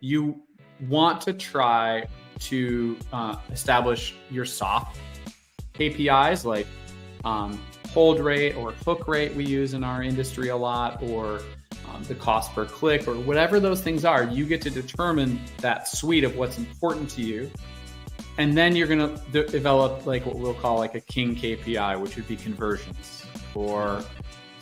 you want to try to establish your soft KPIs like hold rate or hook rate we use in our industry a lot, or the cost per click, or whatever those things are. You get to determine that suite of what's important to you. And then you're going to develop like what we'll call like a king KPI, which would be conversions or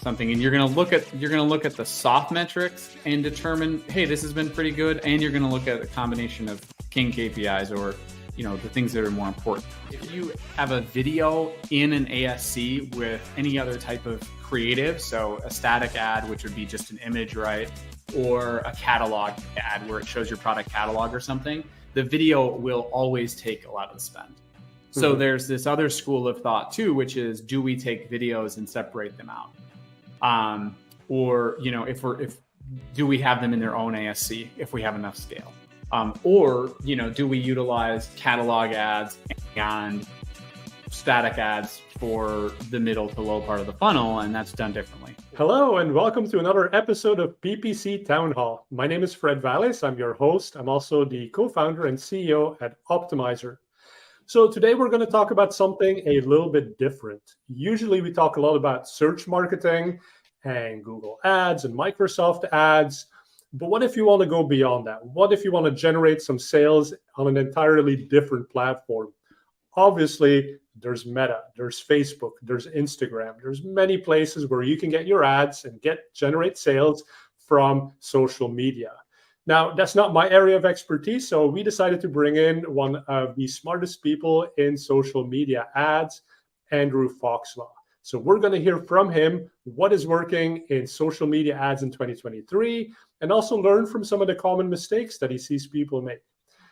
something. And you're going to look at the soft metrics and determine, hey, this has been pretty good. And you're going to look at a combination of king KPIs, or the things that are more important. If you have a video in an ASC with any other type of creative, so a static ad, which would be just an image, right? Or a catalog ad where it shows your product catalog or something, the video will always take a lot of the spend. So there's this other school of thought too, which is, do we take videos and separate them out? Or, do we have them in their own ASC if we have enough scale? Or, do we utilize catalog ads and static ads for the middle to low part of the funnel, and that's done differently. Hello, and welcome to another episode of PPC Town Hall. My name is Fred Valles. I'm your host. I'm also the co-founder and CEO at Optmyzr. So today we're going to talk about something a little bit different. Usually we talk a lot about search marketing and Google ads and Microsoft ads. But what if you want to go beyond that? What if you want to generate some sales on an entirely different platform? Obviously, there's Meta, there's Facebook, there's Instagram. There's many places where you can get your ads and generate sales from social media. Now, that's not my area of expertise, so we decided to bring in one of the smartest people in social media ads, Andrew Foxwell. So we're going to hear from him what is working in social media ads in 2023, and also learn from some of the common mistakes that he sees people make.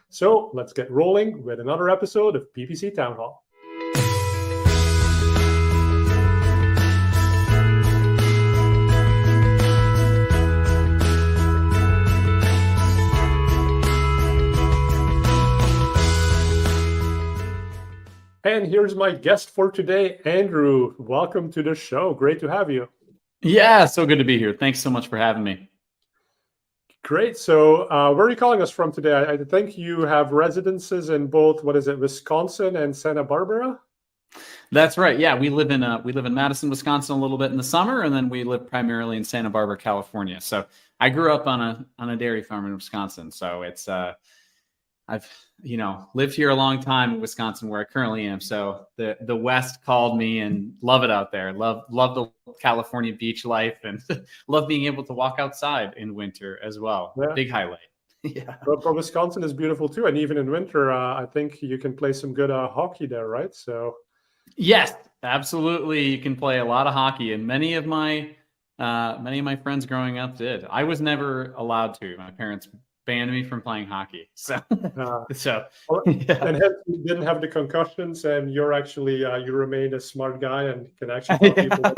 So let's get rolling with another episode of PPC Town Hall. And here's my guest for today, Andrew. Welcome to the show. Great to have you. Yeah, so good to be here. Thanks so much for having me. Great. So where are you calling us from today? I think you have residences in both, Wisconsin and Santa Barbara? That's right. Yeah, we live in Madison, Wisconsin a little bit in the summer, and then we live primarily in Santa Barbara, California. So I grew up on a dairy farm in Wisconsin. So it's I've lived here a long time in Wisconsin, where I currently am. So the West called me, and love it out there. Love the California beach life, and love being able to walk outside in winter as well. Yeah. Big highlight. Yeah. But Wisconsin is beautiful too, and even in winter, I think you can play some good hockey there, right? So. Yes, absolutely. You can play a lot of hockey, and many of my friends growing up did. I was never allowed to. My parents banned me from playing hockey. So, yeah. And you didn't have the concussions, and you're actually you remained a smart guy and can actually tell people.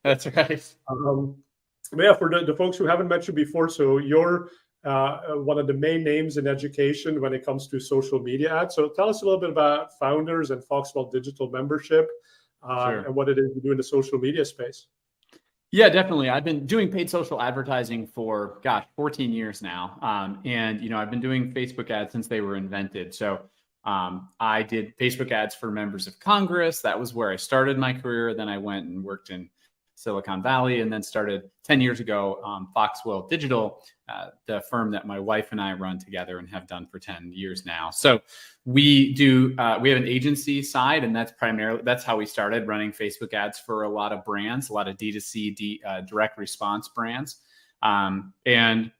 That's right. But yeah, for the folks who haven't met you before, so you're one of the main names in education when it comes to social media ads. So tell us a little bit about Founders and Foxwell Digital Membership, Sure. And what it is you do in the social media space. Yeah, definitely. I've been doing paid social advertising for, 14 years now. And, I've been doing Facebook ads since they were invented. So I did Facebook ads for members of Congress. That was where I started my career. Then I went and worked in Silicon Valley, and then started 10 years ago, Foxwell Digital, the firm that my wife and I run together and have done for 10 years now. So we have an agency side, and that's how we started running Facebook ads for a lot of brands, a lot of D2C, direct response brands. And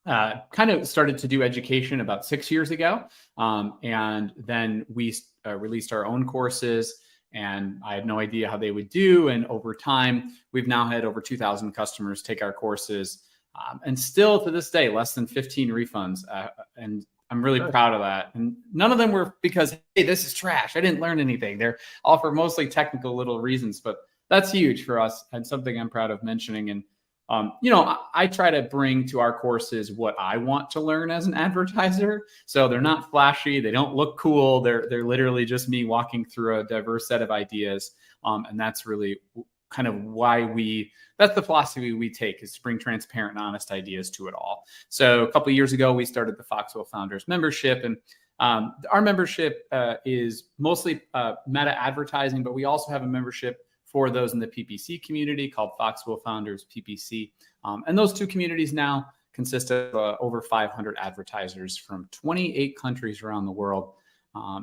kind of started to do education about 6 years ago. And then we released our own courses, and I had no idea how they would do. And over time, we've now had over 2,000 customers take our courses. And still to this day, less than 15 refunds. And I'm really proud of that. And none of them were because, hey, this is trash, I didn't learn anything. They're all for mostly technical little reasons, but that's huge for us and something I'm proud of mentioning. And, I try to bring to our courses what I want to learn as an advertiser. So they're not flashy. They don't look cool. They're literally just me walking through a diverse set of ideas. And that's really kind of why that's the philosophy we take, is to bring transparent and honest ideas to it all. So a couple of years ago, we started the Foxwell Founders membership, and our membership is mostly meta advertising, but we also have a membership for those in the PPC community called Foxwell Founders PPC. And those two communities now consist of over 500 advertisers from 28 countries around the world,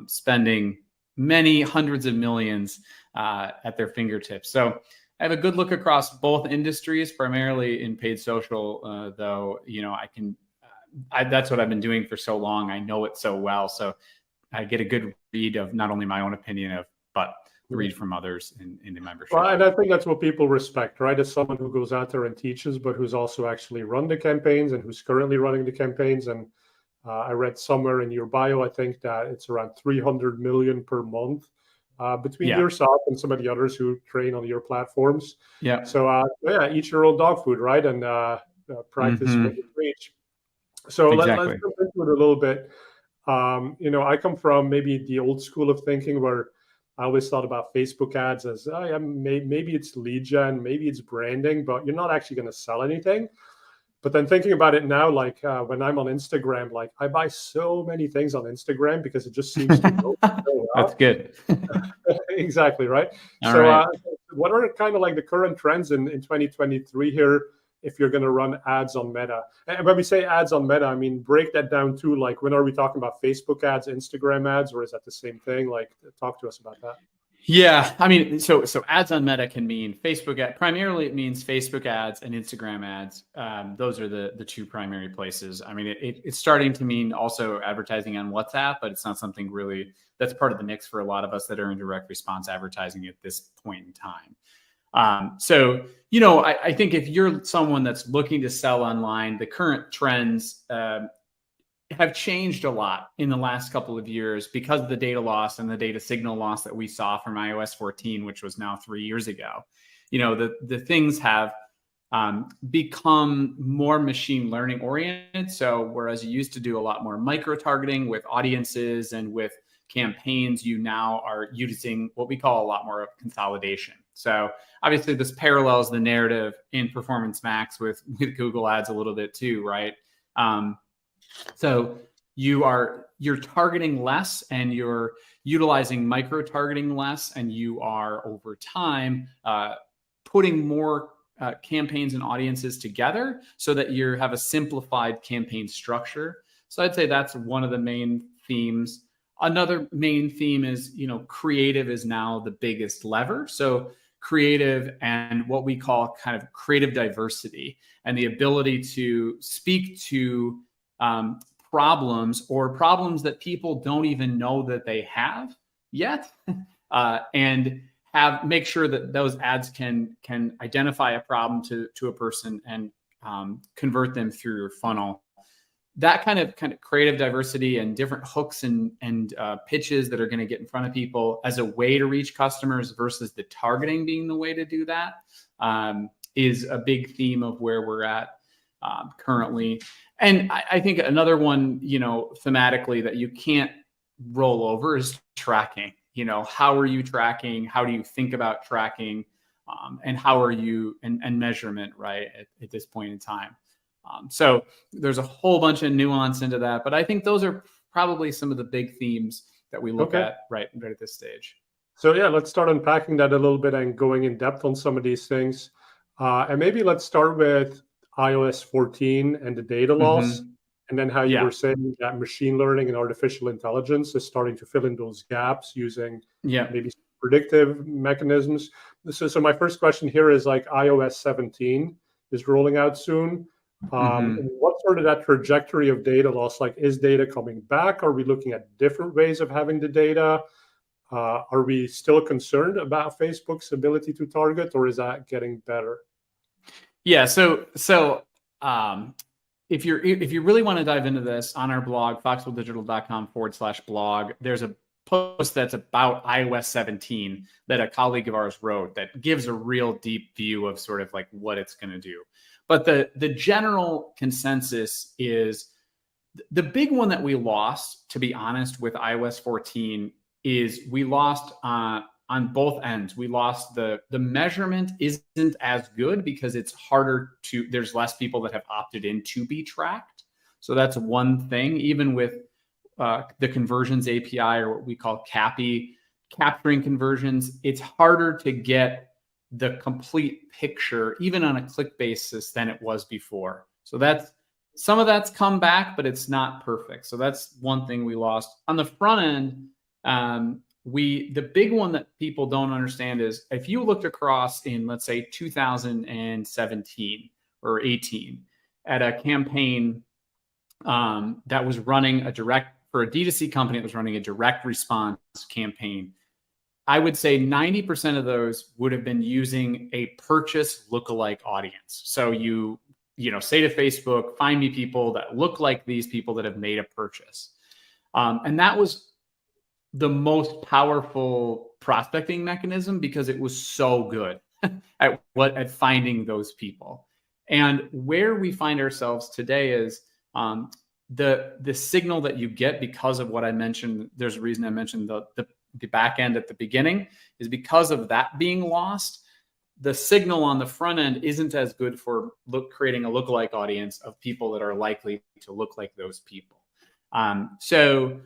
spending many hundreds of millions at their fingertips. So I have a good look across both industries, primarily in paid social, though, that's what I've been doing for so long. I know it so well. So I get a good read of not only my own opinion but the read from others in the membership. Well, and I think that's what people respect, right? As someone who goes out there and teaches, but who's also actually run the campaigns and who's currently running the campaigns. And I read somewhere in your bio, I think that it's around 300 million per month between yourself and some of the others who train on your platforms. Yeah. So eat your own dog food, right? And practice what you preach. So exactly. let's jump into it a little bit. I come from maybe the old school of thinking where I always thought about Facebook ads as maybe it's lead gen, maybe it's branding, but you're not actually going to sell anything. But then thinking about it now, like when I'm on Instagram, like I buy so many things on Instagram because it just seems to go so well. That's good. Exactly, right? All right. What are kind of like the current trends in 2023 here if you're going to run ads on Meta? And when we say ads on Meta, I mean, break that down too. Like, when are we talking about Facebook ads, Instagram ads, or is that the same thing? Like, talk to us about that. Yeah, I mean, so ads on Meta can mean Facebook ad. Primarily, it means Facebook ads and Instagram ads. Those are the two primary places. I mean, it's starting to mean also advertising on WhatsApp, but it's not something really that's part of the mix for a lot of us that are in direct response advertising at this point in time. I think if you're someone that's looking to sell online, the current trends have changed a lot in the last couple of years because of the data loss and the data signal loss that we saw from iOS 14, which was now 3 years ago. The things have become more machine learning oriented. So whereas you used to do a lot more micro targeting with audiences and with campaigns, you now are using what we call a lot more of consolidation. So obviously this parallels the narrative in Performance Max with Google Ads a little bit too, right? So you're targeting less and you're utilizing micro targeting less, and you are over time putting more campaigns and audiences together so that you have a simplified campaign structure. So I'd say that's one of the main themes. Another main theme is, creative is now the biggest lever. So creative and what we call kind of creative diversity and the ability to speak to problems that people don't even know that they have yet, and make sure that those ads can identify a problem to a person and convert them through your funnel. That kind of creative diversity and different hooks and pitches that are going to get in front of people as a way to reach customers versus the targeting being the way to do that is a big theme of where we're at currently. And I think another one, thematically that you can't roll over is tracking. How are you tracking? How do you think about tracking? And how are you and measurement, right, at this point in time? So there's a whole bunch of nuance into that, but I think those are probably some of the big themes that we look at right at this stage. So let's start unpacking that a little bit and going in depth on some of these things. And maybe let's start with iOS 14 and the data loss, and then how you were saying that machine learning and artificial intelligence is starting to fill in those gaps using maybe predictive mechanisms. So my first question here is, like, iOS 17 is rolling out soon. And what's sort of that trajectory of data loss? Like, is data coming back? Are we looking at different ways of having the data? Are we still concerned about Facebook's ability to target, or is that getting better? Yeah. So if you really want to dive into this, on our blog, foxwelldigital.com/blog, there's a post that's about iOS 17 that a colleague of ours wrote that gives a real deep view of sort of like what it's going to do. But the general consensus is the big one that we lost, to be honest, with iOS 14 is we lost on both ends. We lost the measurement isn't as good because it's harder there's less people that have opted in to be tracked. So that's one thing. Even with the conversions API, or what we call CAPI, capturing conversions, it's harder to get the complete picture, even on a click basis, than it was before. So some of that's come back, but it's not perfect. So that's one thing we lost. On the front end, the big one that people don't understand is if you looked across in, let's say, 2017 or 18 at a campaign that was running for a D2C company that was running a direct response campaign, I would say 90% of those would have been using a purchase lookalike audience. So you say to Facebook, find me people that look like these people that have made a purchase. And that was the most powerful prospecting mechanism because it was so good at finding those people. And where we find ourselves today is the signal that you get because of what I mentioned. There's a reason I mentioned the back end at the beginning is because of that being lost. The signal on the front end isn't as good for creating a lookalike audience of people that are likely to look like those people. So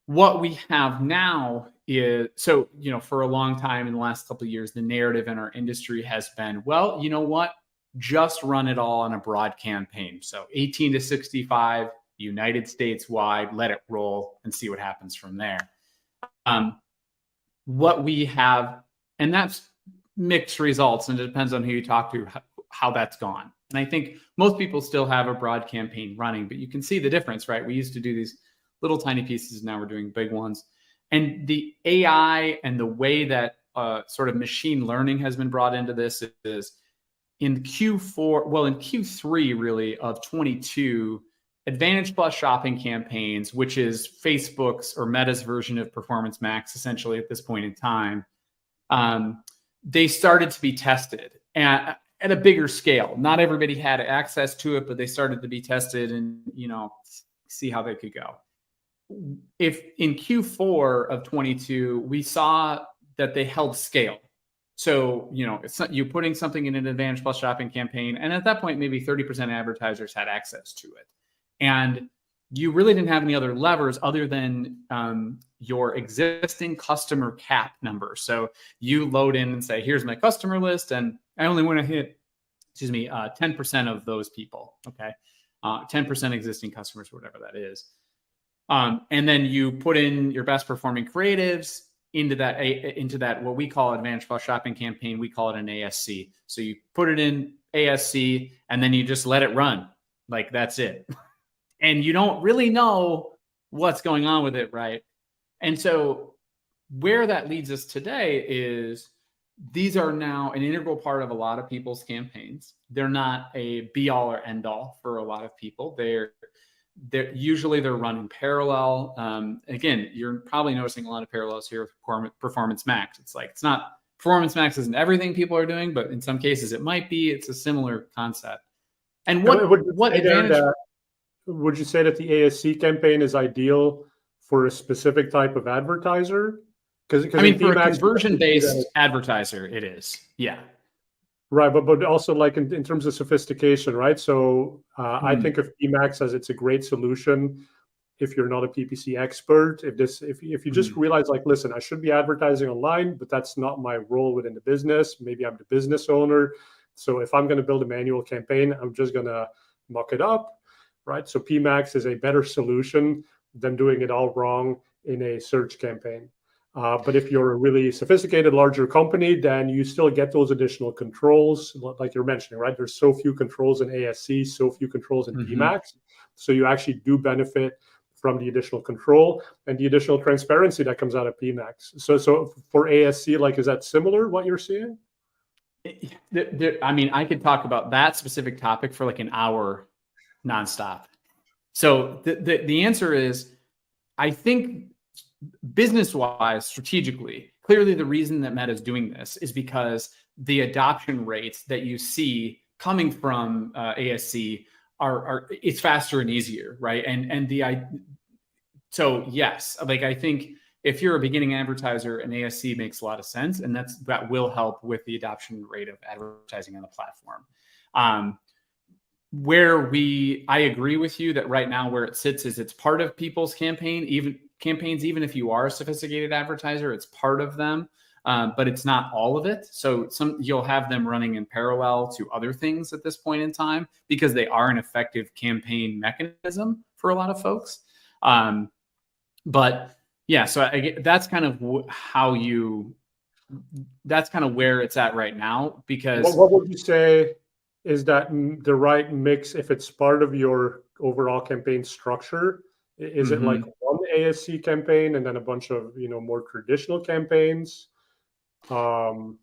what we have now is, for a long time in the last couple of years, the narrative in our industry has been, well, you know what? Just run it all on a broad campaign. So 18 to 65, United States wide, let it roll and see what happens from there. What we have, and that's mixed results, and it depends on who you talk to, how that's gone. And I think most people still have a broad campaign running, but you can see the difference, right? We used to do these little tiny pieces, now we're doing big ones. And the AI and the way that sort of machine learning has been brought into this is in Q3 really of 22, Advantage Plus shopping campaigns, which is Facebook's or Meta's version of Performance Max, essentially at this point in time, they started to be tested at a bigger scale. Not everybody had access to it, but they started to be tested and, see how they could go. If in Q4 of 22, we saw that they held scale. So, you're putting something in an Advantage Plus shopping campaign, and at that point, maybe 30% of advertisers had access to it. And you really didn't have any other levers other than your existing customer cap number. So you load in and say, here's my customer list, and I only want to hit, 10% of those people. Okay. 10% existing customers, whatever that is. And then you put in your best performing creatives into that, what we call Advantage Plus shopping campaign. We call it an ASC. So you put it in ASC and then you just let it run. Like that's it. And you don't really know what's going on with it, right? And so where that leads us today is these are now an integral part of a lot of people's campaigns. They're not a be all or end all for a lot of people. They're usually running parallel. Again, you're probably noticing a lot of parallels here with Performance Max. It's not Performance Max isn't everything people are doing, but in some cases it might be. It's a similar concept. And what advantage? Would you say that the ASC campaign is ideal for a specific type of advertiser? Because for a conversion-based advertiser, it is. Yeah. Right, but also like in terms of sophistication, right? So I think of PMax as it's a great solution if you're not a PPC expert. If you just realize like, listen, I should be advertising online, but that's not my role within the business. Maybe I'm the business owner. So if I'm going to build a manual campaign, I'm just going to mock it up. Right. So PMax is a better solution than doing it all wrong in a search campaign. But if you're a really sophisticated, larger company, then you still get those additional controls, like you're mentioning, right? There's so few controls in ASC, so few controls in PMax. So you actually do benefit from the additional control and the additional transparency that comes out of PMax. So for ASC, like, is that similar what you're seeing? I could talk about that specific topic for like an hour nonstop. So the answer is, I think business-wise, strategically, clearly the reason that Meta is doing this is because the adoption rates that you see coming from ASC are it's faster and easier, right? So yes, like I think if you're a beginning advertiser, an ASC makes a lot of sense, and that will help with the adoption rate of advertising on the platform. I agree with you that right now where it sits is it's part of people's campaigns, even if you are a sophisticated advertiser, it's part of them, but it's not all of it. So you'll have them running in parallel to other things at this point in time because they are an effective campaign mechanism for a lot of folks. But yeah, so that's kind of that's kind of where it's at right now. Because what would you say is that the right mix if it's part of your overall campaign structure? Is it like one ASC campaign and then a bunch of more traditional campaigns? It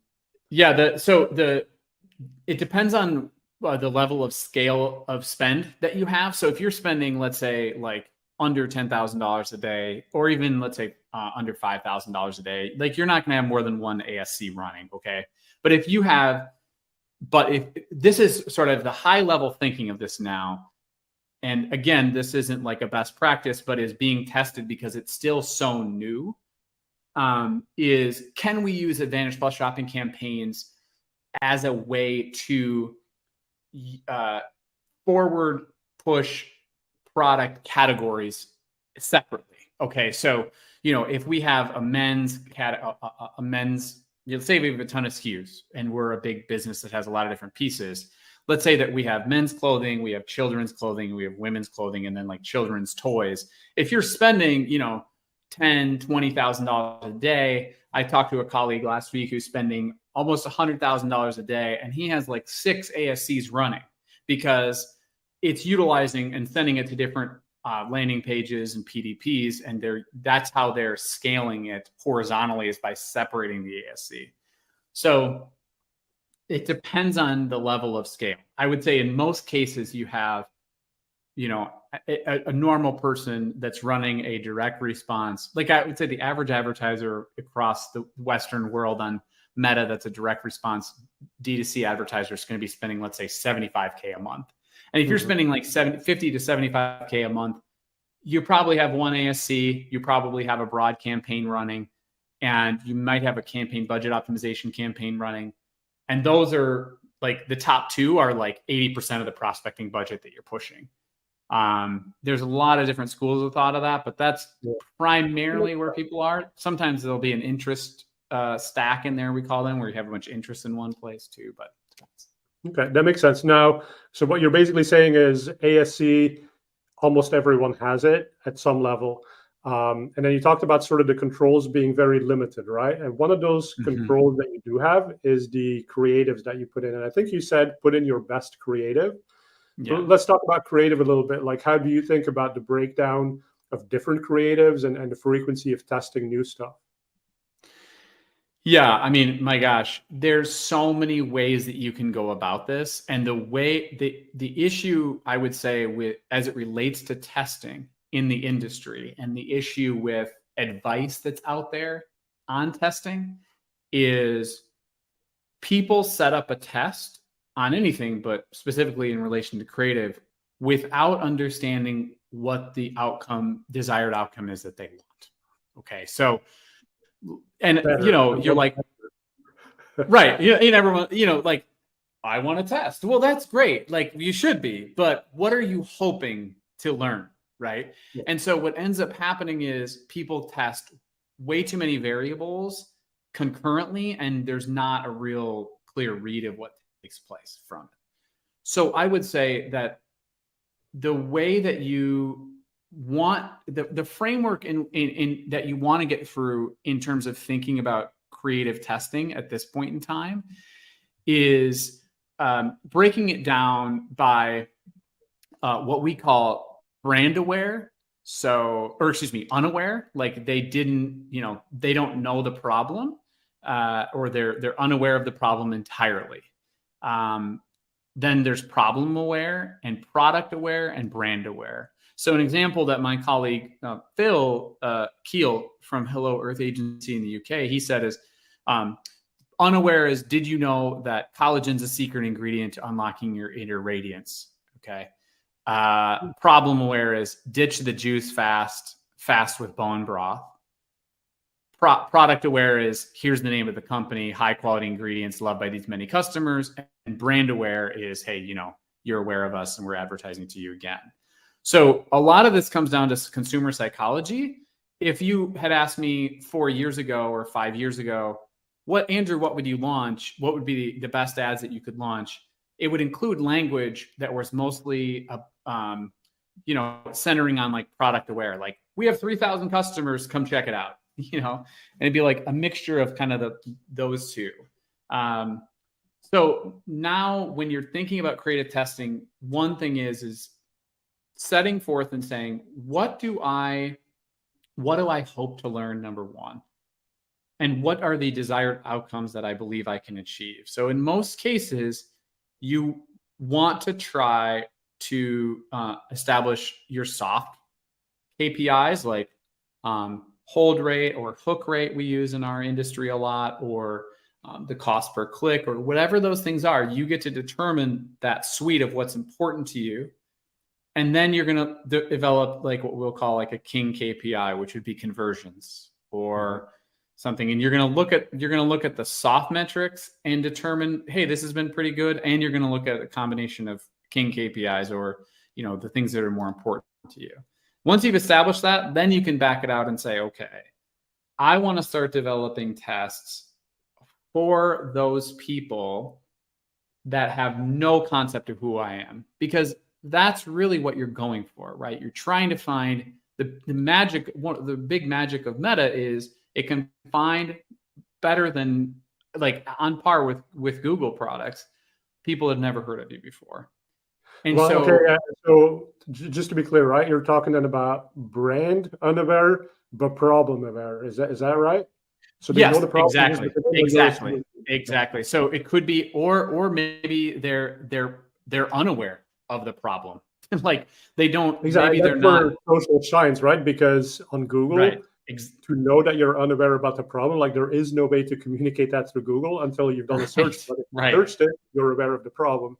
depends on the level of scale of spend that you have. So if you're spending, let's say, like under $10,000 a day, or even let's say under $5,000 a day, like you're not going to have more than one ASC running. Okay. But if this is sort of the high level thinking of this now, and again, this isn't like a best practice, but is being tested because it's still so new, is can we use Advantage Plus shopping campaigns as a way to forward push product categories separately? Okay, so if we have a men's let's say we have a ton of SKUs and we're a big business that has a lot of different pieces. Let's say that we have men's clothing, we have children's clothing, we have women's clothing, and then like children's toys. If you're spending, $10,000, $20,000 a day, I talked to a colleague last week who's spending almost $100,000 a day, and he has like 6 ASCs running because it's utilizing and sending it to different landing pages and PDPs, and that's how they're scaling it horizontally, is by separating the ASC. So it depends on the level of scale. I would say in most cases you have, a normal person that's running a direct response. Like I would say the average advertiser across the Western world on Meta that's a direct response D2C advertiser is going to be spending, let's say, $75K a month. And if you're spending like $50 to $75K a month, you probably have one ASC, you probably have a broad campaign running, and you might have a campaign budget optimization campaign running. And those are like the top 2 are like 80% of the prospecting budget that you're pushing. There's a lot of different schools of thought of that, but that's primarily where people are. Sometimes there'll be an interest stack in there, we call them, where you have a bunch of interest in one place too, but okay, that makes sense. Now, so what you're basically saying is ASC, almost everyone has it at some level. And then you talked about sort of the controls being very limited, right? And one of those controls that you do have is the creatives that you put in. And I think you said put in your best creative. Yeah. Let's talk about creative a little bit. Like, how do you think about the breakdown of different creatives and the frequency of testing new stuff? Yeah, I mean, my gosh, there's so many ways that you can go about this. And the issue, I would say, with as it relates to testing in the industry, and the issue with advice that's out there on testing, is people set up a test on anything, but specifically in relation to creative, without understanding what the desired outcome is that they want. Okay, so, and you're like, right, everyone, like, I want to test. Well, that's great. Like, you should be, but what are you hoping to learn, right? Yeah. And so what ends up happening is people test way too many variables concurrently, and there's not a real clear read of what takes place from it. So I would say that the way that you want the framework in that you want to get through in terms of thinking about creative testing at this point in time is breaking it down by what we call brand aware. Unaware, like they don't know the problem, or they're unaware of the problem entirely. Then there's problem aware and product aware and brand aware. So an example that my colleague, Phil Keel from Hello Earth Agency in the UK, he said is, unaware is, did you know that collagen's a secret ingredient to unlocking your inner radiance? Okay. Problem aware is, ditch the juice fast with bone broth. product aware is here's the name of the company, high quality ingredients loved by these many customers. And brand aware is, hey, you're aware of us and we're advertising to you again. So a lot of this comes down to consumer psychology. If you had asked me 4 years ago or 5 years ago, Andrew, what would you launch? What would be the best ads that you could launch? It would include language that was mostly, centering on like product aware. Like, we have 3,000 customers, come check it out, and it'd be like a mixture of kind of those two. So now when you're thinking about creative testing, one thing is setting forth and saying, what do I hope to learn, number one? And what are the desired outcomes that I believe I can achieve? So in most cases, you want to try to establish your soft KPIs, like hold rate or hook rate we use in our industry a lot, or the cost per click, or whatever those things are. You get to determine that suite of what's important to you. And then you're going to develop like what we'll call like a king KPI, which would be conversions or something. And you're going to look at the soft metrics and determine, hey, this has been pretty good. And you're going to look at a combination of king KPIs, or, the things that are more important to you. Once you've established that, then you can back it out and say, okay, I want to start developing tests for those people that have no concept of who I am, because that's really what you're going for, right? You're trying to find the magic. One of the big magic of Meta is it can find better than, like, on par with Google products, people have never heard of you before. And so just to be clear, right? You're talking then about brand unaware, but problem aware. Is that right? So they know the problem. Exactly. So it could be, or maybe they're unaware of the problem. Like, they don't, exactly. Maybe they're not. Social shines, right? Because on Google, right. To know that you're unaware about the problem, like, there is no way to communicate that through Google until you've done a search. But if you searched it, you're aware of the problem.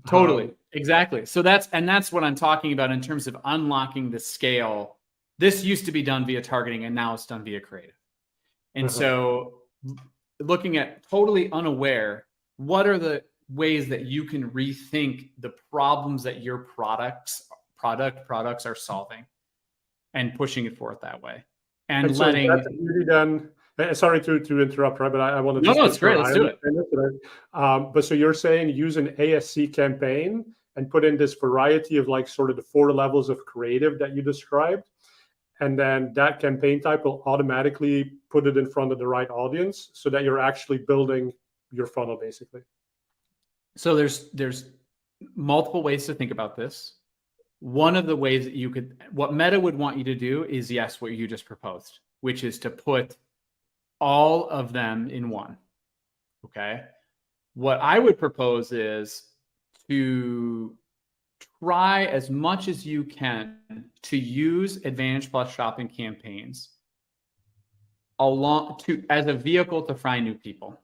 Totally. Exactly. So that's what I'm talking about in terms of unlocking the scale. This used to be done via targeting, and now it's done via creative. And so looking at totally unaware, what are the ways that you can rethink the problems that your products are solving, and pushing it forth that way? And so letting that's really done. Sorry to interrupt, right? But I want to. No, it's great. Let's do it. But so you're saying use an ASC campaign and put in this variety of, like, sort of the 4 levels of creative that you described, and then that campaign type will automatically put it in front of the right audience, so that you're actually building your funnel, basically. So there's multiple ways to think about this. One of the ways that what Meta would want you to do is, yes, what you just proposed, which is to put all of them in one. Okay. What I would propose is to try as much as you can to use Advantage Plus shopping campaigns as a vehicle to find new people,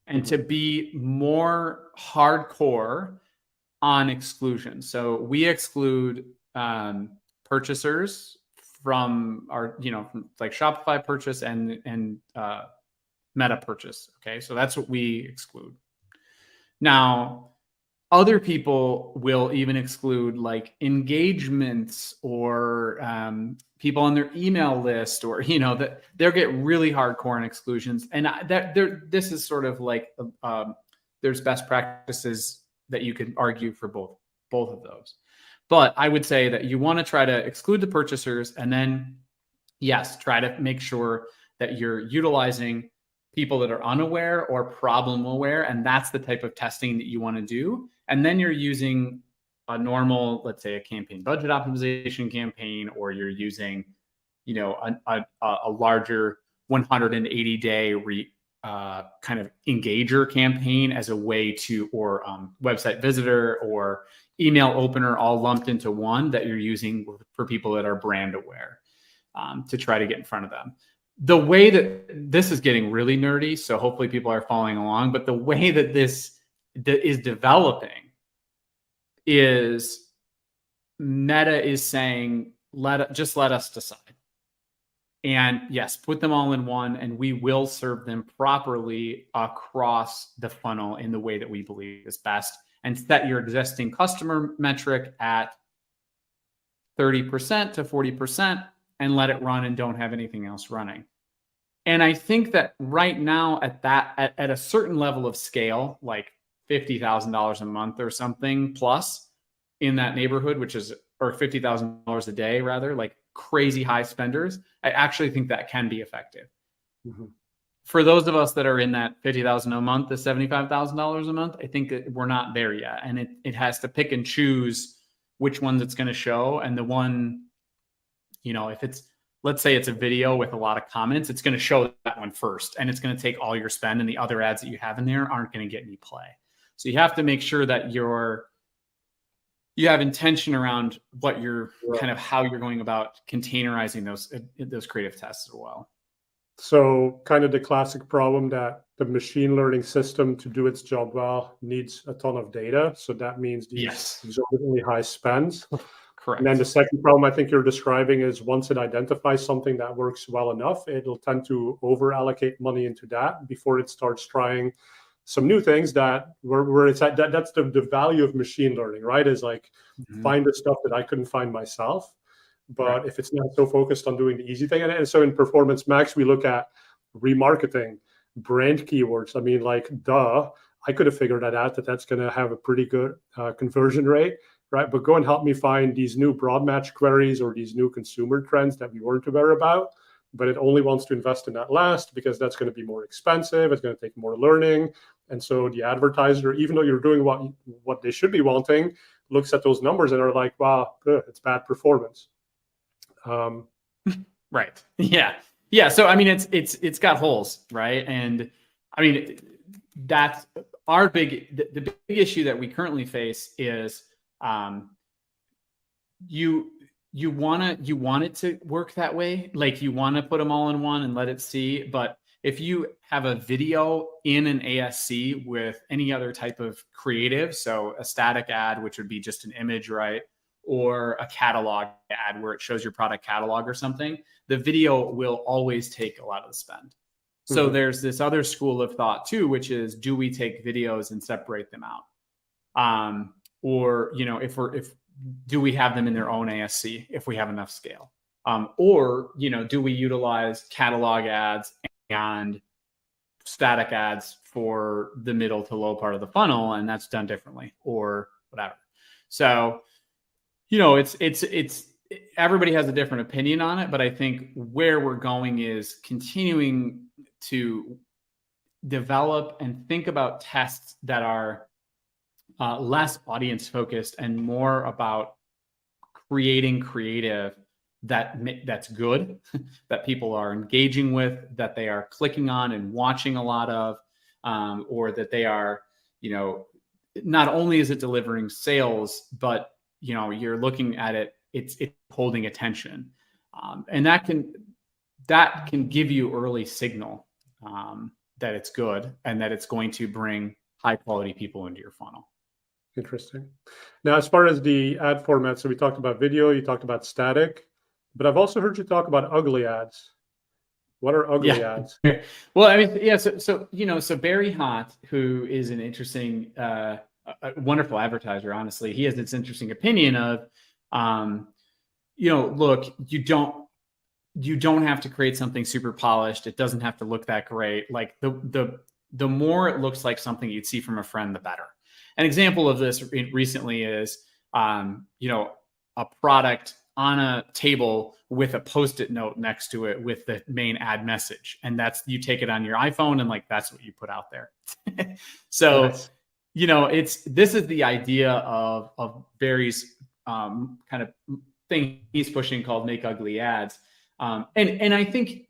and to be more hardcore on exclusion. So we exclude purchasers from our, from like Shopify purchase and Meta purchase. Okay, so that's what we exclude. Now, other people will even exclude like engagements, or people on their email list, or that they'll get really hardcore in exclusions. And this is sort of like there's best practices that you could argue for both of those. But I would say that you want to try to exclude the purchasers, and then, yes, try to make sure that you're utilizing people that are unaware or problem aware. And that's the type of testing that you want to do. And then you're using a normal, let's say, a campaign budget optimization campaign, or you're using, a larger 180-day kind of engager campaign as a way to, or website visitor or email opener, all lumped into one, that you're using for people that are brand aware, to try to get in front of them. The way that this is getting really nerdy, so hopefully people are following along, but the way that this is developing is Meta is saying, let us decide. And yes, put them all in one, and we will serve them properly across the funnel in the way that we believe is best, and set your existing customer metric at 30% to 40% and let it run and don't have anything else running. And I think that right now at a certain level of scale, like $50,000 a month or something plus in that neighborhood, or $50,000 a day rather, like crazy high spenders, I actually think that can be effective. Mm-hmm. For those of us that are in that $50,000 a month to $75,000 a month, I think that we're not there yet. And it has to pick and choose which ones it's going to show. And the one, if let's say it's a video with a lot of comments, it's going to show that one first, and it's going to take all your spend, and the other ads that you have in there aren't going to get any play. So you have to make sure that you have intention around what you're kind of how you're going about containerizing those creative tests as well. So kind of the classic problem that the machine learning system, to do its job well, needs a ton of data. So that means these exorbitantly high spends. Correct. And then the second problem I think you're describing is once it identifies something that works well enough, it'll tend to over allocate money into that before it starts trying some new things that where it's at. That's the value of machine learning, right? Is like find the stuff that I couldn't find myself. But if it's not so focused on doing the easy thing, and so in Performance Max, we look at remarketing, brand keywords. I mean, like, I could have figured that out, that's going to have a pretty good conversion rate, right? But go and help me find these new broad match queries or these new consumer trends that we weren't aware about. But it only wants to invest in that last because that's going to be more expensive. It's going to take more learning. And so the advertiser, even though you're doing what they should be wanting, looks at those numbers and are like, wow, it's bad performance. Right. Yeah. So, I mean, it's got holes, right? And I mean, that's the big issue that we currently face is, you want it to work that way. Like, you want to put them all in one and let it see. But if you have a video in an ASC with any other type of creative, so a static ad, which would be just an image, right? Or a catalog ad where it shows your product catalog or something, the video will always take a lot of the spend. So there's this other school of thought too, which is, do we take videos and separate them out? Or, do we have them in their own ASC if we have enough scale? Or, do we utilize catalog ads and static ads for the middle to low part of the funnel, and that's done differently, or whatever. So, it's everybody has a different opinion on it, but I think where we're going is continuing to develop and think about tests that are less audience focused and more about creating creative that's good, that people are engaging with, that they are clicking on and watching a lot of, or that they are, not only is it delivering sales, but you're looking at it, it's holding attention, and that can give you early signal that it's good and that it's going to bring high quality people into your funnel. Interesting. Now, as far as the ad format, so we talked about video, you taled about static, but I've also heard you talk about ugly ads. What are ugly ads? Well, I mean, so Barry Hott, who is an interesting, a wonderful advertiser, honestly, he has this interesting opinion of, look, you don't have to create something super polished. It doesn't have to look that great. Like, the more it looks like something you'd see from a friend, the better. An example of this recently is, a product on a table with a Post-it note next to it with the main ad message. And you take it on your iPhone and that's what you put out there. So, Yes. this is the idea of Barry's kind of thing he's pushing called Make Ugly Ads. And I think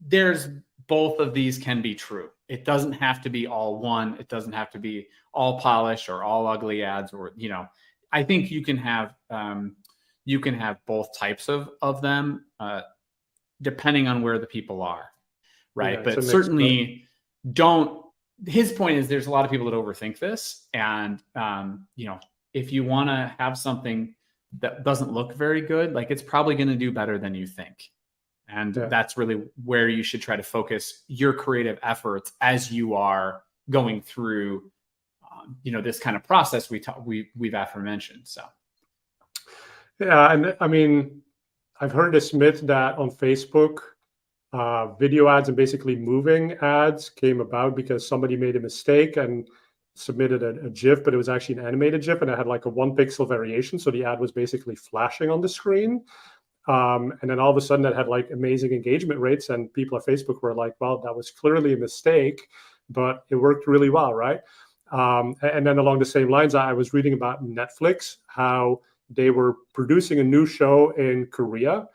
there's both of these can be true. It doesn't have to be all one. It doesn't have to be all polished or all ugly ads, or, I think you can have both types of them, depending on where the people are. Right. Yeah, but certainly his point is there's a lot of people that overthink this. And, if you want to have something that doesn't look very good, like, it's probably going to do better than you think. And that's really where you should try to focus your creative efforts as you are going through, this kind of process we've aforementioned. So. Yeah. And I mean, I've heard this myth that on Facebook, video ads and basically moving ads came about because somebody made a mistake and submitted a GIF, but it was actually an animated GIF and it had like a 1 pixel variation. So the ad was basically flashing on the screen. And then all of a sudden that had like amazing engagement rates, and people at Facebook were like, well, that was clearly a mistake, but it worked really well, right? And then along the same lines, I was reading about Netflix, how they were producing a new show in Korea.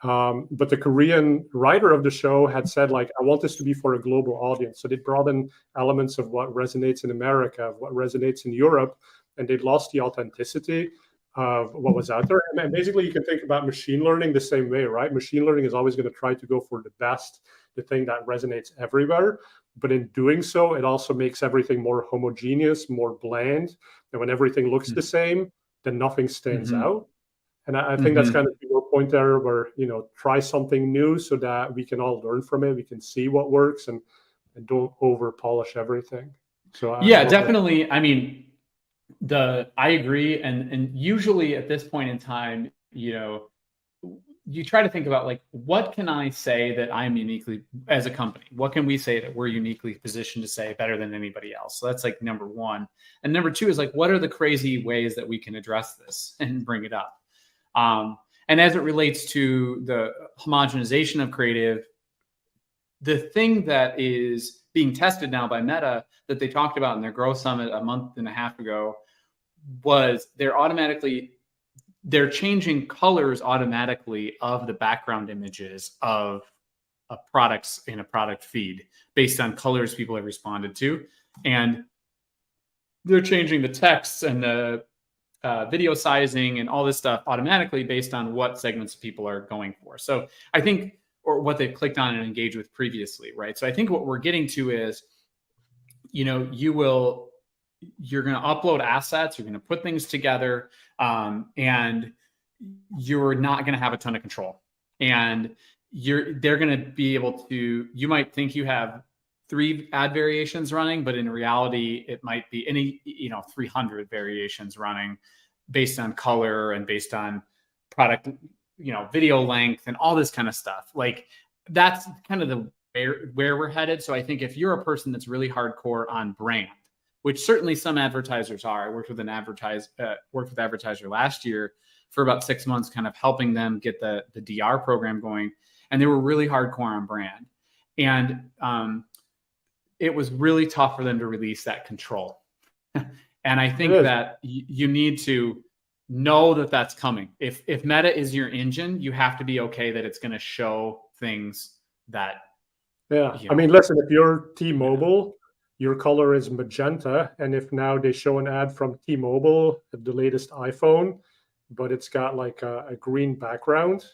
But the Korean writer of the show had said, like, I want this to be for a global audience. So they brought in elements of what resonates in America, of what resonates in Europe, and they'd lost the authenticity of what was out there. And basically, you can think about machine learning the same way, right? Machine learning is always going to try to go for the best, the thing that resonates everywhere. But in doing so, it also makes everything more homogeneous, more bland. And when everything looks the same, then nothing stands out. And I think that's kind of your point there, where, try something new so that we can all learn from it. We can see what works and don't over polish everything. So yeah, definitely. I mean, I agree. And usually at this point in time, you try to think about, like, what can I say that I'm uniquely, as a company, what can we say that we're uniquely positioned to say better than anybody else? So that's like number one. And number two is like, what are the crazy ways that we can address this and bring it up? And as it relates to the homogenization of creative, the thing that is being tested now by Meta that they talked about in their Growth Summit a month and a half ago was they're changing colors automatically of the background images of products in a product feed based on colors people have responded to. And they're changing the texts and the video sizing and all this stuff automatically based on what segments people are going for. So I think, or what they've clicked on and engaged with previously, right? So I think what we're getting to is, you're going to upload assets, you're going to put things together, and you're not going to have a ton of control. And they're going to be able to, you might think you have 3 ad variations running, but in reality, it might be 300 variations running based on color and based on product, video length and all this kind of stuff. Like, that's kind of where we're headed. So I think if you're a person that's really hardcore on brand, which certainly some advertisers are. I worked with advertiser last year for about 6 months, kind of helping them get the DR program going. And they were really hardcore on brand. And it was really tough for them to release that control. And I think that you need to know that that's coming. If Meta is your engine, you have to be okay that it's going to show things that. Yeah. I mean, listen, if you're T-Mobile, your color is magenta. And if now they show an ad from T-Mobile, the latest iPhone, but it's got like a green background,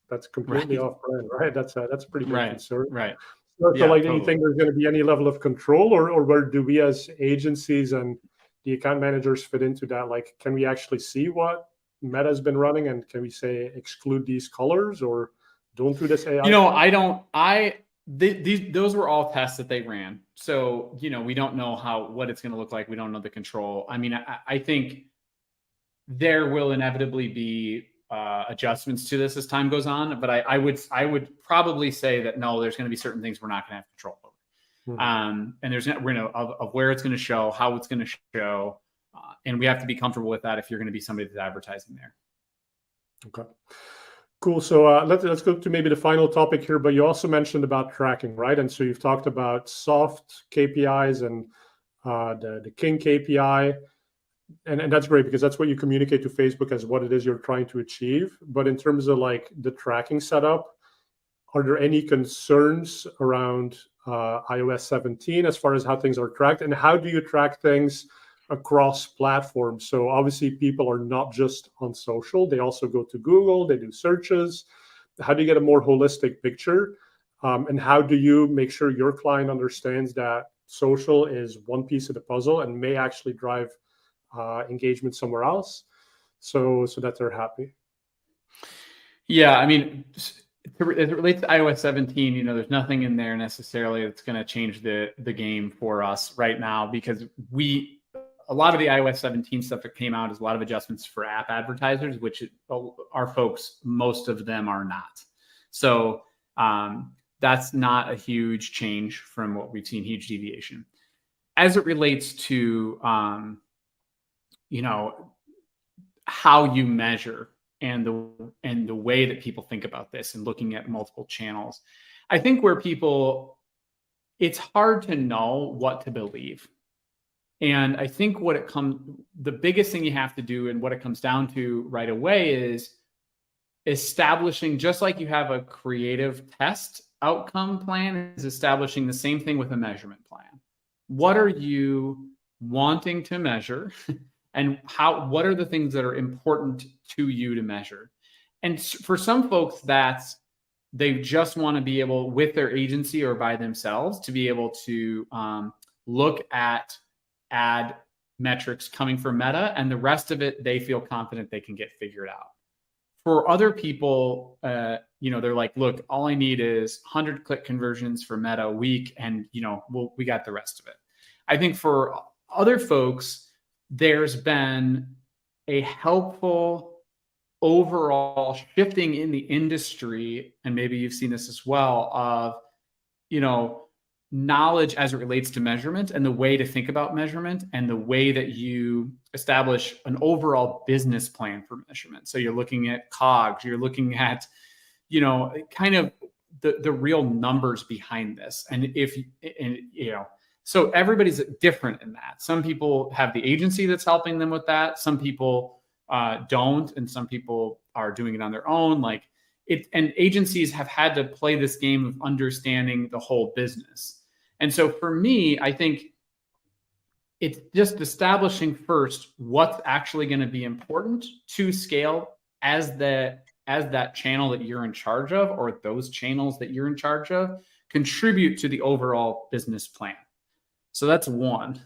that's completely off brand, right? That's a pretty big concern. Right. So do you think there's going to be any level of control, or where do we as agencies and the account managers fit into that? Like, can we actually see what Meta's been running, and can we say exclude these colors or don't do this AI? Those were all tests that they ran. So, we don't know what it's going to look like. We don't know the control. I mean, I think there will inevitably be adjustments to this as time goes on, but I would probably say that no, there's going to be certain things we're not going to have control over. And we're of where it's going to show, how it's going to show, and we have to be comfortable with that if you're going to be somebody that's advertising there. Okay. Cool. So let's go to maybe the final topic here, but you also mentioned about tracking, right? And so you've talked about soft KPIs and the King KPI, and that's great because that's what you communicate to Facebook as what it is you're trying to achieve. But in terms of like the tracking setup, are there any concerns around iOS 17 as far as how things are tracked, and how do you track things across platforms? So obviously people are not just on social, they also go to Google, they do searches. How do you get a more holistic picture? And how do you make sure your client understands that social is one piece of the puzzle and may actually drive engagement somewhere else so that they're happy? Yeah, I mean, as it relates to iOS 17, there's nothing in there necessarily that's going to change the game for us right now, because a lot of the iOS 17 stuff that came out is a lot of adjustments for app advertisers, which our folks, most of them are not. So that's not a huge change from what we've seen, huge deviation. As it relates to, how you measure and the way that people think about this and looking at multiple channels, I think it's hard to know what to believe. And I think the biggest thing you have to do and what it comes down to right away is establishing, just like you have a creative test outcome plan, is establishing the same thing with a measurement plan. What are you wanting to measure? And what are the things that are important to you to measure? And for some folks, they just want to be able, with their agency or by themselves, to be able to look at ad metrics coming from Meta, and the rest of it, they feel confident they can get figured out. For other people, they're like, look, all I need is 100 click conversions for Meta a week, and we got the rest of it. I think for other folks, there's been a helpful overall shifting in the industry, and maybe you've seen this as well, of knowledge as it relates to measurement and the way to think about measurement and the way that you establish an overall business plan for measurement. So you're looking at COGS, you're looking at, kind of the real numbers behind this. So everybody's different in that. Some people have the agency that's helping them with that. Some people don't, and some people are doing it on their own. And agencies have had to play this game of understanding the whole business. And so for me, I think it's just establishing first what's actually going to be important to scale as that channel that you're in charge of, or those channels that you're in charge of, contribute to the overall business plan. So that's one.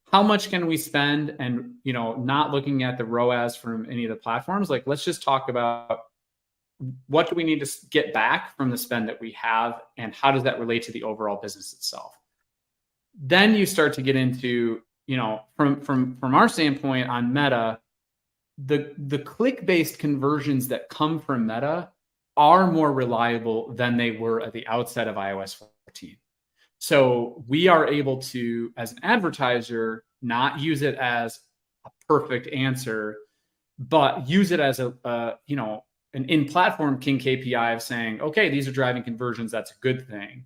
How much can we spend? And not looking at the ROAS from any of the platforms. Let's just talk about, what do we need to get back from the spend that we have, and how does that relate to the overall business itself? Then you start to get into, from our standpoint on Meta, the click-based conversions that come from Meta are more reliable than they were at the outset of iOS 14. So we are able to, as an advertiser, not use it as a perfect answer, but use it as an in-platform king KPI of saying, okay, these are driving conversions. That's a good thing.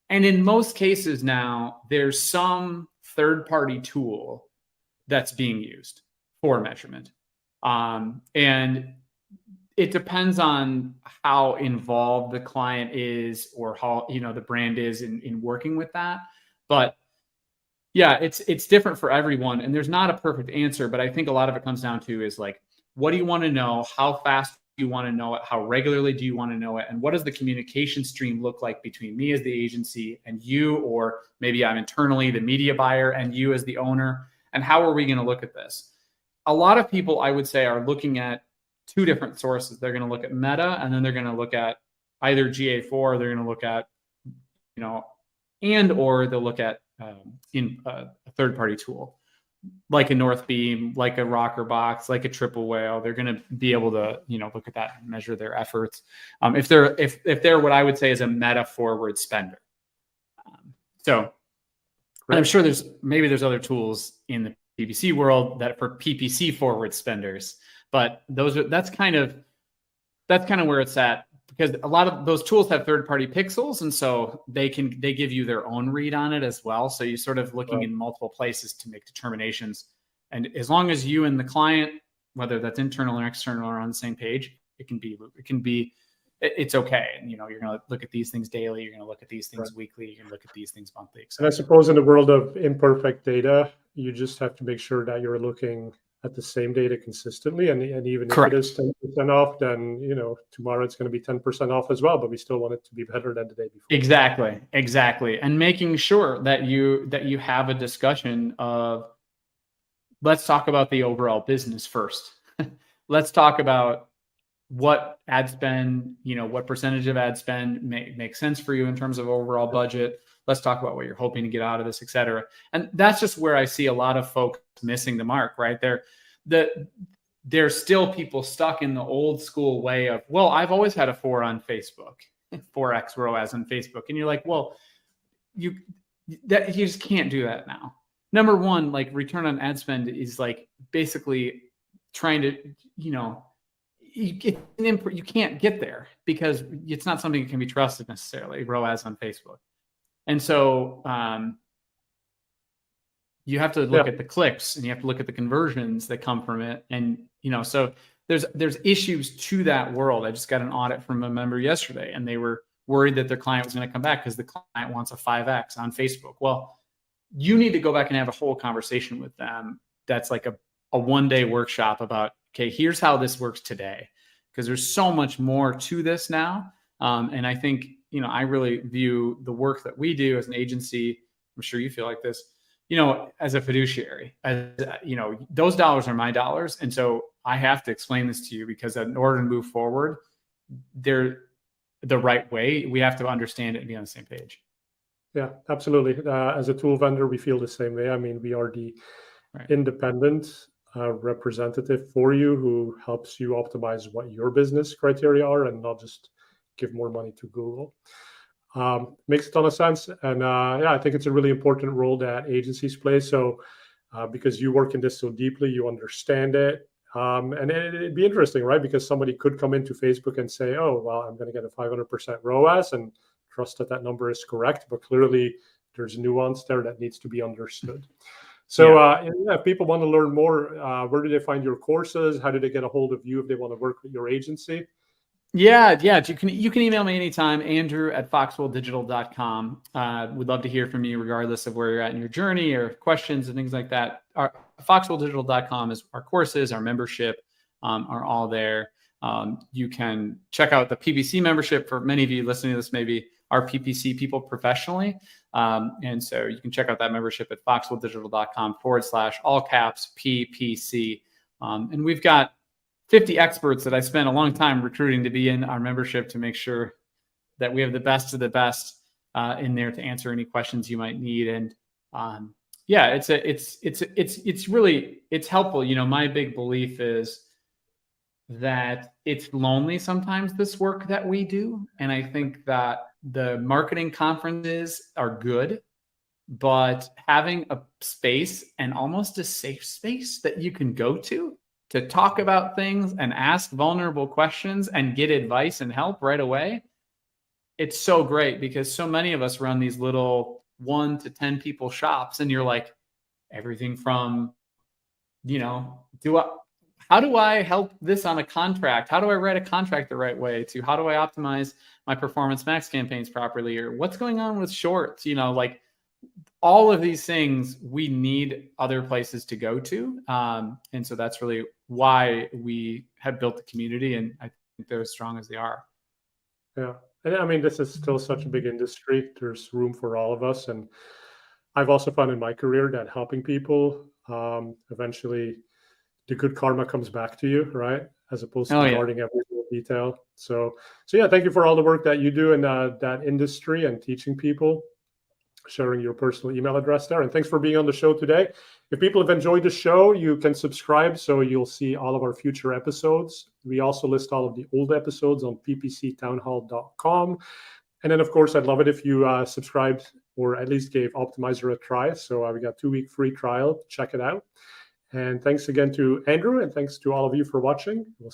And in most cases now, there's some third-party tool that's being used for measurement. And it depends on how involved the client is, or how, the brand is in working with that. But yeah, it's different for everyone. And there's not a perfect answer, but I think a lot of it comes down to is what do you want to know? How fast do you want to know it? How regularly do you want to know it? And what does the communication stream look like between me as the agency and you, or maybe I'm internally the media buyer and you as the owner? And how are we going to look at this? A lot of people, I would say, are looking at two different sources. They're going to look at Meta, and then they're going to look at either GA4, or they're going to look at, or they'll look at in a third-party tool, like a Northbeam, like a Rockerbox, like a Triple Whale. They're going to be able to, look at that and measure their efforts. If they're what I would say is a Meta forward spender. And I'm sure there's other tools in the PPC world that for PPC forward spenders, but that's kind of where it's at, because a lot of those tools have third-party pixels, and so they give you their own read on it as well. So you're sort of looking in multiple places to make determinations. And as long as you and the client, whether that's internal or external, are on the same page, it's okay. And you're going to look at these things daily. You're going to look at these things weekly. You're going to look at these things monthly. And I suppose in the world of imperfect data, you just have to make sure that you're looking at the same data consistently. And even Correct. If it is 10% off, then, tomorrow it's going to be 10% off as well, but we still want it to be better than the day before. Exactly. And making sure that you have a discussion of, let's talk about the overall business first. Let's talk about, what ad spend, what percentage of ad spend makes sense for you in terms of overall budget. Let's talk about what you're hoping to get out of this, et cetera. And that's just where I see a lot of folks missing the mark, right? There's still people stuck in the old school way of, well, I've always had a 4 on Facebook, 4x ROAS on Facebook. And you're like, well, you just can't do that now. Number one, like return on ad spend is like basically trying to, you can't get there because it's not something that can be trusted necessarily, ROAS on Facebook. And so you have to look at the clicks and you have to look at the conversions that come from it. And, so there's issues to that world. I just got an audit from a member yesterday and they were worried that their client was going to come back because the client wants a 5x on Facebook. Well, you need to go back and have a whole conversation with them. That's like a one-day workshop about, okay, here's how this works today. Because there's so much more to this now. And I think, I really view the work that we do as an agency, I'm sure you feel like this, as a fiduciary, those dollars are my dollars. And so I have to explain this to you because in order to move forward, they're the right way. We have to understand it and be on the same page. Yeah, absolutely. As a tool vendor, we feel the same way. I mean, we are the independent representative for you who helps you optimize what your business criteria are and not just give more money to Google. Makes a ton of sense. And I think it's a really important role that agencies play. So because you work in this so deeply, you understand it. And it'd be interesting, right? Because somebody could come into Facebook and say, oh, well, I'm going to get a 500% ROAS and trust that number is correct. But clearly there's nuance there that needs to be understood. So if people want to learn more, where do they find your courses? How do they get a hold of you if they want to work with your agency? Yeah. You can email me anytime, andrew@foxwelldigital.com. We'd love to hear from you regardless of where you're at in your journey or questions and things like that. Our foxwelldigital.com is our courses, our membership are all there. You can check out the PPC membership. For many of you listening to this, maybe our PPC people professionally. And so you can check out that membership at foxwelldigital.com/all caps PPC. And we've got 50 experts that I spent a long time recruiting to be in our membership to make sure that we have the best of the best in there to answer any questions you might need. And it's really helpful. My big belief is that it's lonely sometimes, this work that we do. And I think that the marketing conferences are good, but having a space and almost a safe space that you can go to talk about things and ask vulnerable questions and get advice and help right away, it's so great because so many of us run these little 1 to 10 people shops and you're like, everything from, how do I help this on a contract? How do I write a contract the right way to how do I optimize my Performance Max campaigns properly? Or what's going on with shorts? Like all of these things, we need other places to go to. And so that's really why we have built the community. And I think they're as strong as they are. Yeah. And I mean, this is still such a big industry. There's room for all of us. And I've also found in my career that helping people, eventually the good karma comes back to you, right? As opposed to guarding every little detail. So thank you for all the work that you do in that industry and teaching people, sharing your personal email address there. And thanks for being on the show today. If people have enjoyed the show, you can subscribe so you'll see all of our future episodes. We also list all of the old episodes on ppctownhall.com. And then, of course, I'd love it if you subscribed or at least gave Optmyzr a try. So we got 2-week free trial. Check it out. And thanks again to Andrew, and thanks to all of you for watching. We'll see